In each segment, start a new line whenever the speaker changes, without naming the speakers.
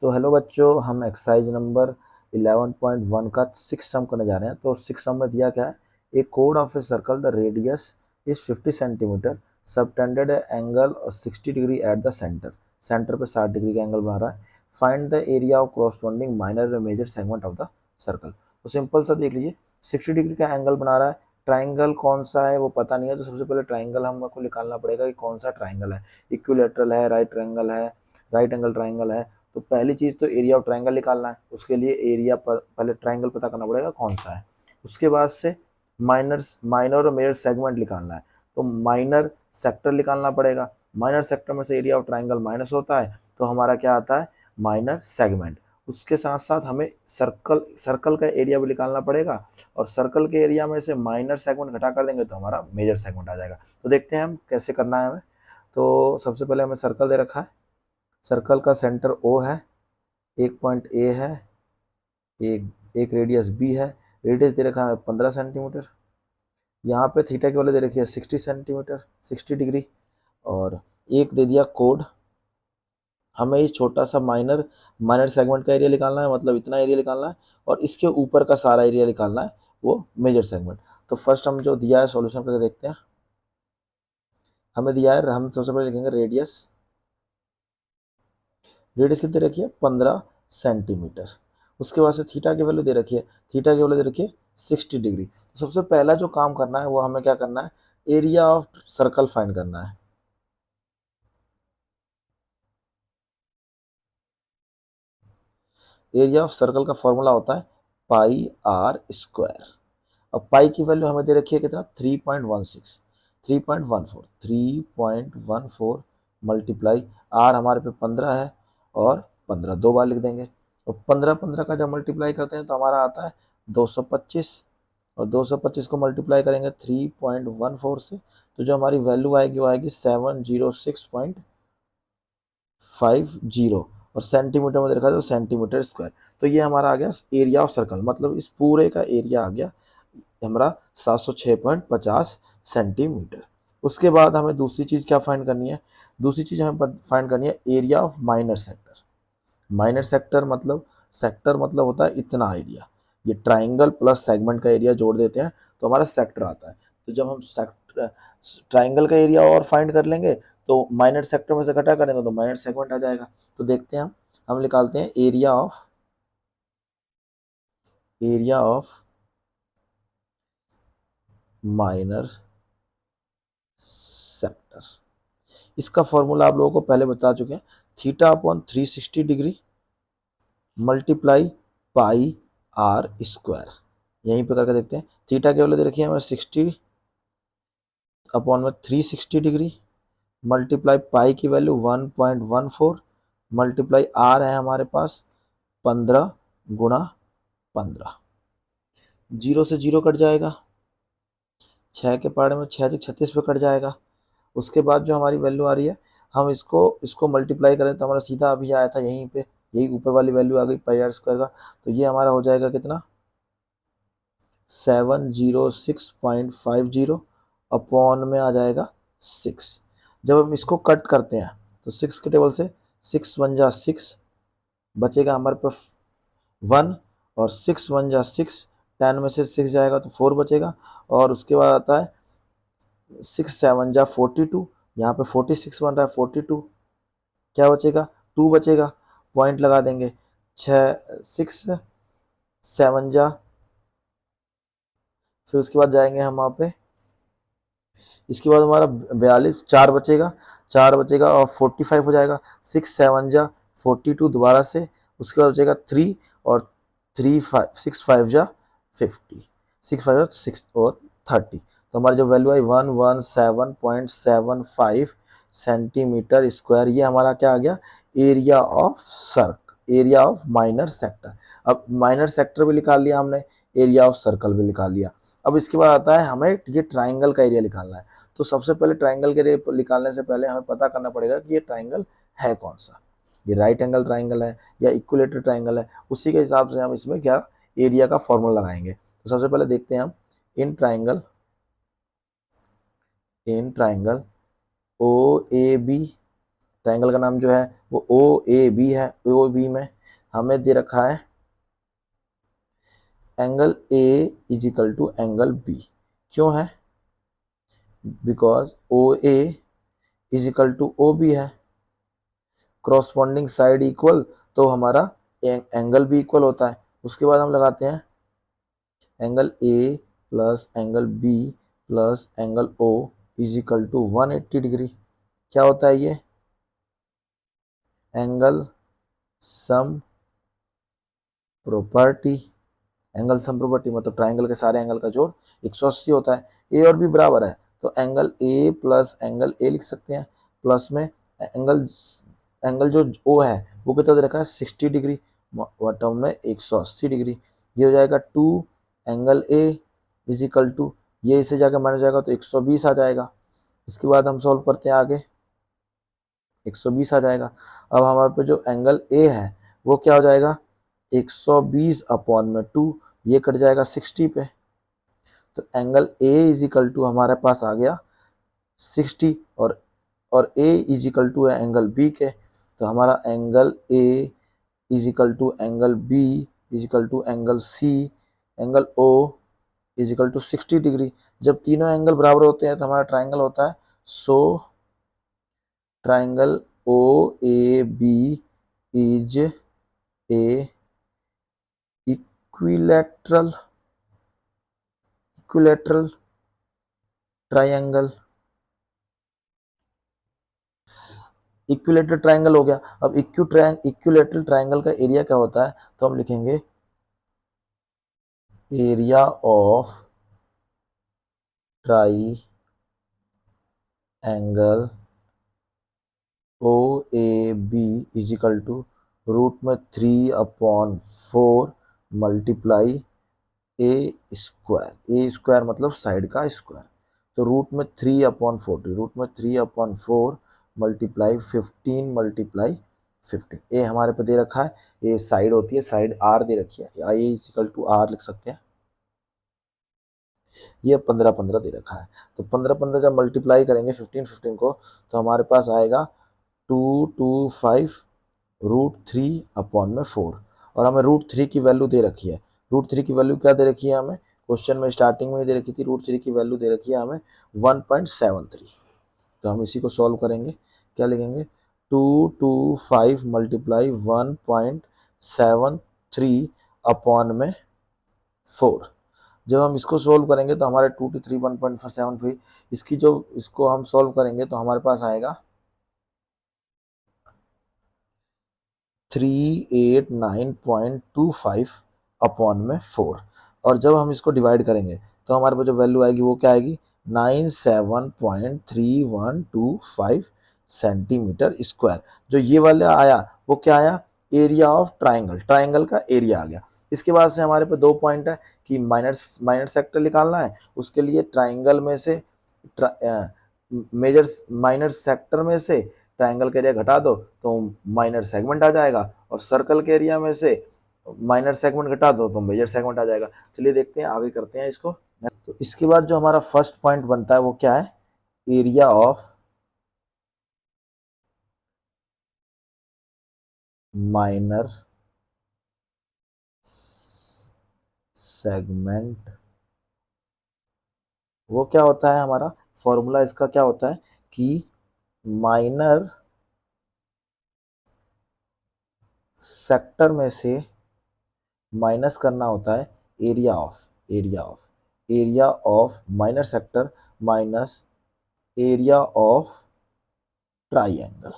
तो हेलो बच्चों, हम एक्सरसाइज नंबर 11.1 का सिक्स सम करने जा रहे हैं। तो सिक्स सम में दिया क्या है, ए कोड of a circle the radius is 50 centimetre, subtended angle 60 degree at the centre. Centre पे 60 डिग्री का एंगल बना रहा है। Find the area of corresponding minor और major segment of the circle. तो सिंपल सा देख लीजिए, 60 डिग्री का एंगल बना रहा है। ट्राइंगल कौन सा है वो पता नहीं है, तो सबसे पहले ट्राइंगल हमको निकालना पड़ेगा कि कौन सा ट्राइंगल है। इक्विलेटरल है, राइट ट्राइंगल है, राइट एंगल ट्राइंगल है। तो पहली चीज़ तो एरिया ऑफ ट्राइंगल निकालना है। उसके लिए एरिया पर पहले ट्राइंगल पता करना पड़ेगा कौन सा है। उसके बाद से माइनर और मेजर सेगमेंट निकालना है। तो माइनर सेक्टर निकालना पड़ेगा। माइनर सेक्टर में से एरिया ऑफ ट्राइंगल माइनस होता है, तो हमारा क्या आता है, माइनर सेगमेंट। उसके साथ साथ हमें सर्कल का एरिया भी निकालना पड़ेगा, और सर्कल के एरिया में से माइनर सेगमेंट घटा कर देंगे तो हमारा मेजर सेगमेंट आ जाएगा। तो देखते हैं हम कैसे करना है हमें। तो सबसे पहले हमें सर्कल दे रखा है। सर्कल का सेंटर ओ है, एक पॉइंट ए है, एक रेडियस बी है। रेडियस दे रखा है 15 सेंटीमीटर। यहाँ पे थीटा की वैल्यू दे रखी है 60 सेंटीमीटर, 60 डिग्री। और एक दे दिया कोड। हमें इस छोटा सा माइनर माइनर सेगमेंट का एरिया निकालना है, मतलब इतना एरिया निकालना है, और इसके ऊपर का सारा एरिया निकालना है, वो मेजर सेगमेंट। तो फर्स्ट हम जो दिया है सॉल्यूशन करके देखते हैं। हमें दिया है, हम सबसे पहले लिखेंगे रेडियस। रेडियस कितनी रखी है, 15 सेंटीमीटर। उसके बाद से थीटा की वैल्यू दे रखी है, थीटा की वैल्यू दे रखी है 60 डिग्री। तो सबसे पहला जो काम करना है वो हमें क्या करना है, एरिया ऑफ सर्कल फाइंड करना है। एरिया ऑफ सर्कल का फॉर्मूला होता है पाई आर स्क्वायर। अब पाई की वैल्यू हमें दे रखी है कितना, 3.16, 3.14 मल्टीप्लाई आर हमारे पे 15 है, और 15 दो बार लिख देंगे। और 15 15 का जब मल्टीप्लाई करते हैं तो हमारा आता है 225, और 225 को मल्टीप्लाई करेंगे 3.14 से, तो जो हमारी वैल्यू आएगी वो आएगी 706.50। और सेंटीमीटर में देखा तो सेंटीमीटर स्क्वायर। तो ये हमारा आ गया एरिया ऑफ सर्कल, मतलब इस पूरे का एरिया आ गया हमारा 706.50 सेंटीमीटर। उसके बाद हमें दूसरी चीज़ क्या फाइंड करनी है, दूसरी चीज़ हमें फाइंड करनी है area of minor sector. Minor sector मतलब, सेक्टर मतलब होता है इतना एरिया। ये ट्राइंगल प्लस सेगमेंट का एरिया जोड़ देते हैं तो हमारा सेक्टर आता है। तो जब हम सेक्टर ट्राइंगल का एरिया और फाइंड कर लेंगे तो माइनर सेक्टर में से घटा करेंगे तो माइनर सेगमेंट आ जाएगा। तो देखते हैं हम निकालते हैं एरिया ऑफ माइनर सेक्टर। इसका फॉर्मूला आप लोगों को पहले बता चुके हैं, theta upon 360 degree multiply pi r square. यहीं पे करके देखते हैं। थीटा की वैल्यू दे रखी है हमें 60 अपॉन में 360 डिग्री मल्टीप्लाई पाई की वैल्यू 1.14 मल्टीप्लाई आर है हमारे पास 15 गुणा 15। जीरो से जीरो कट जाएगा, 6 के पहाड़े में 6 से 36 पे कट जाएगा। उसके बाद जो हमारी वैल्यू आ रही है, हम इसको इसको मल्टीप्लाई करें तो हमारा सीधा अभी आया था यहीं पे, यही ऊपर वाली वैल्यू आ गई पाई आर स्क्वायर का। तो ये हमारा हो जाएगा कितना, 706.50 अपॉन में आ जाएगा 6। जब हम इसको कट करते हैं तो 6 के टेबल से 6 वन जा 6 बचेगा हमारे पास 1, और 6 वन जा 6, 10 में से 6 जाएगा तो 4 बचेगा। और उसके बाद आता है 6 7 जा 42, यहाँ पे 46 बन रहा है, 42 क्या बचेगा, 2 बचेगा। पॉइंट लगा देंगे, 6 7 जा, फिर उसके बाद जाएंगे हम वहाँ पे। इसके बाद हमारा 42, 4 बचेगा, 4 बचेगा और 45 हो जाएगा। 6 7 जा 42 दोबारा से, उसके बाद बचेगा 3, और 3 5 6 5 जा 50, 6 5 6 और 30। तो हमारी जो वैल्यू आई 117.75 सेंटीमीटर स्क्वायर। ये हमारा क्या आ गया, area of circle, area of minor sector. अब माइनर सेक्टर भी निकाल लिया हमने, एरिया ऑफ सर्कल भी निकाल लिया। अब इसके बाद आता है हमें ये ट्राइंगल का एरिया निकालना है। तो सबसे पहले ट्राइंगल के एरिया निकालने से पहले हमें पता करना पड़ेगा कि ये ट्राइंगल है कौन सा, ये राइट एंगल ट्राइंगल है या इक्विलेटरल ट्राइंगल है। उसी के हिसाब से हम इसमें क्या एरिया का फॉर्मूला लगाएंगे। तो सबसे पहले देखते हैं हम, in triangle O A B triangle का नाम जो है वो ओ ए बी है। ओ बी में हमें दे रखा है angle A is equal to angle B. क्यों है? Because O A is equal to O B है, क्रॉसपॉन्डिंग साइड इक्वल, तो हमारा एंगल भी इक्वल होता है। उसके बाद हम लगाते हैं angle A plus angle B plus angle O is equal to 180 degree. क्या होता है ये? Angle sum property. Angle sum property मतलब ट्राइंगल के सारे एंगल का जोड़ 180 होता है। ए और बी बराबर है तो angle A plus angle A लिख सकते हैं, प्लस में एंगल एंगल जो ओ है वो कितना दे रखा है 60 डिग्री, टर्म में 180 डिग्री। ये हो जाएगा 2 angle A is equal to, ये इसे जाकर माइनस जाएगा तो 120 आ जाएगा। इसके बाद हम सॉल्व करते हैं आगे, 120 आ जाएगा। अब हमारे पे जो एंगल ए है वो क्या हो जाएगा 120 अपॉन में 2, ये कट जाएगा 60 पे। तो angle A is equal to हमारे पास आ गया 60 और ए इज इक्वल टू है एंगल बी के, तो हमारा angle A is equal to angle B is equal to angle C angle O is equal to 60 degree. जब तीनों एंगल बराबर होते हैं तो हमारा ट्राइंगल होता है। So triangle O A B is a equilateral triangle. Equilateral triangle हो गया। अब इक्विलेटरल ट्राइंगल का एरिया क्या होता है, तो हम लिखेंगे area of triangle O A B is equal to root में 3/4 multiply a square. A square मतलब साइड का स्क्वायर, तो रूट में 3/40, रूट में 3/4 मल्टीप्लाई 15 मल्टीप्लाई 15। ए हमारे पे दे रखा है, ए साइड होती है, साइड आर दे रखी है, ए इज इक्वल टू आर लिख सकते हैं। ये 15 दे रखा है, तो 15 जब मल्टीप्लाई करेंगे 15 को तो हमारे पास आएगा 225 √3/4। और हमें √3 की वैल्यू दे रखी है। √3 की वैल्यू क्या दे रखी है हमें, क्वेश्चन में स्टार्टिंग में दे रखी थी, √3 की वैल्यू दे रखी है हमें 1.73। तो हम इसी को सॉल्व करेंगे, क्या लिखेंगे 225 मल्टीप्लाई 1.73/4। जब हम इसको सोल्व करेंगे तो हमारे 2 to 3 1.73, इसकी जो इसको हम सोल्व करेंगे तो हमारे पास आएगा 389.25/4। और जब हम इसको डिवाइड करेंगे तो हमारे पास जो वैल्यू आएगी वो क्या आएगी 97.3125 सेंटीमीटर स्क्वायर। जो ये वाला आया वो क्या आया, एरिया ऑफ ट्राइंगल, ट्राइंगल का एरिया आ गया। इसके बाद से हमारे पे 2 पॉइंट है कि माइनर सेक्टर निकालना है, उसके लिए ट्राइंगल में से मेजर माइनर सेक्टर में से ट्राइंगल का एरिया घटा दो तो माइनर सेगमेंट आ जाएगा, और सर्कल के एरिया में से माइनर सेगमेंट घटा दो तो मेजर सेगमेंट आ जाएगा। चलिए देखते हैं आगे करते हैं इसको। तो इसके बाद जो हमारा फर्स्ट पॉइंट बनता है वो क्या है, एरिया ऑफ माइनर सेगमेंट। वो क्या होता है, हमारा फॉर्मूला इसका क्या होता है कि माइनर सेक्टर में से माइनस करना होता है area of minor sector minus area of triangle.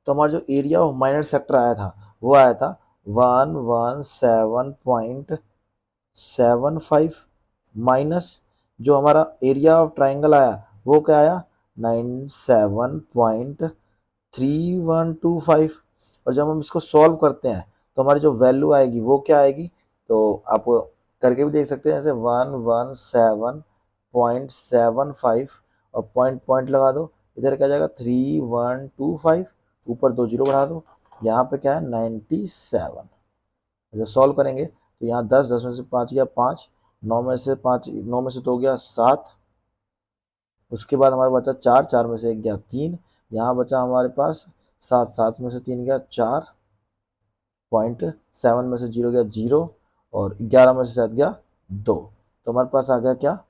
तो हमारा जो एरिया ऑफ माइनर सेक्टर आया था वो आया था 117.75 माइनस जो हमारा एरिया ऑफ ट्राइंगल आया वो क्या आया 97.3125। और जब हम इसको सॉल्व करते हैं तो हमारी जो वैल्यू आएगी वो क्या आएगी, तो आप करके भी देख सकते हैं, जैसे 117.75 और पॉइंट पॉइंट लगा दो, इधर क्या जाएगा 3125, ऊपर 2 जीरो बढ़ा दो, यहाँ पे क्या है 97। जब सॉल्व करेंगे तो यहाँ 10 10 में से 5 गया 5, 9 में से 5, 9 में से तो हो गया 7, उसके बाद हमारे बचा 4, 4 में से 1 गया 3, यहाँ बचा हमारे पास 7, 7 में से 3 गया 4.7 में से 0 गया 0, और 11 में से 7 गया 2। तो हमारे पास आ गया क्या,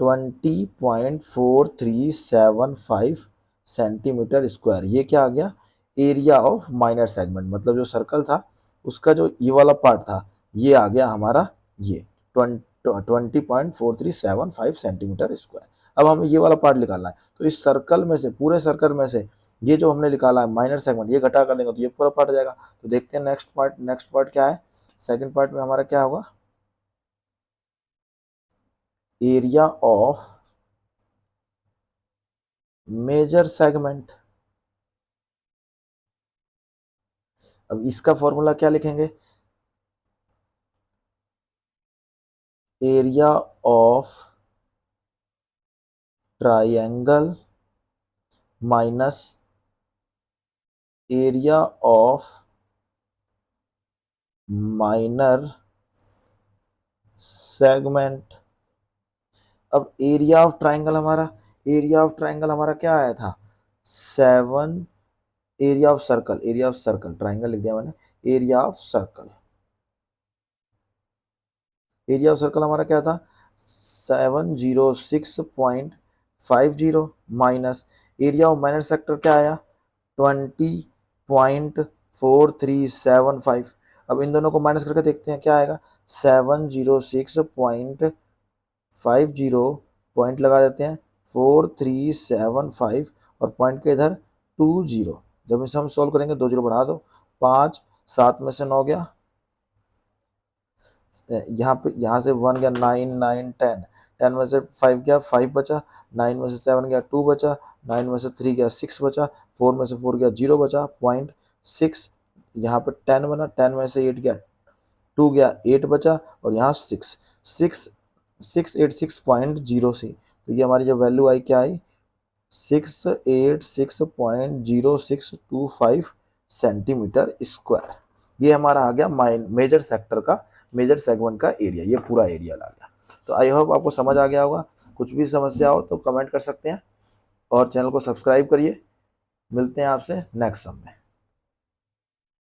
20.4375 सेंटीमीटर स्क्वायर। ये क्या आ गया, एरिया ऑफ माइनर सेगमेंट, मतलब जो सर्कल था उसका जो ये वाला पार्ट था ये आ गया हमारा ये 20.4375 सेंटीमीटर स्क्वायर। अब हमें ये वाला पार्ट निकालना है, तो इस सर्कल में से, पूरे सर्कल में से ये जो हमने निकाला है माइनर सेगमेंट, ये घटा कर देंगे तो ये पूरा पार्ट आ जाएगा। तो देखते हैं नेक्स्ट पार्ट। नेक्स्ट पार्ट क्या है, सेकंड पार्ट में हमारा क्या होगा, एरिया ऑफ मेजर सेगमेंट। अब इसका फॉर्मूला क्या लिखेंगे, area of triangle minus area of minor segment. अब एरिया ऑफ ट्राइंगल हमारा क्या आया था, 7, एरिया ऑफ सर्कल, ट्राइंगल लिख दिया मैंने, एरिया ऑफ सर्कल हमारा क्या था, 706.50 minus area of minor sector क्या आया, 20.4375। अब इन दोनों को माइनस करके देखते हैं क्या आएगा, 706.50 पॉइंट लगा देते हैं, 4375 और पॉइंट के इधर 20। जब इसे हम सॉल्व करेंगे 2 जीरो बढ़ा दो, 5, 7 में से 9 गया, यहाँ से 1 गया, 9, 9, 10, 10 में से 5 गया, 5 बचा, 9 में से 7 गया, 2 बचा, 9 में से 3 गया, 6 बचा, 4 में से 4 गया, 0 बचा, 0.6, यहाँ पे 10 बना, 10 में से 8 गया, 2 गया, 8 बचा, और यहाँ 686.06। तो ये हमारी जो वैल्यू आई क्या आई, 686.0625 सेंटीमीटर स्क्वायर। ये हमारा आ गया मेजर सेगमेंट का एरिया, ये पूरा एरिया ला गया। तो आई होप आपको समझ आ गया होगा। कुछ भी समस्या हो तो कमेंट कर सकते हैं, और चैनल को सब्सक्राइब करिए। मिलते हैं आपसे नेक्स्ट सम में।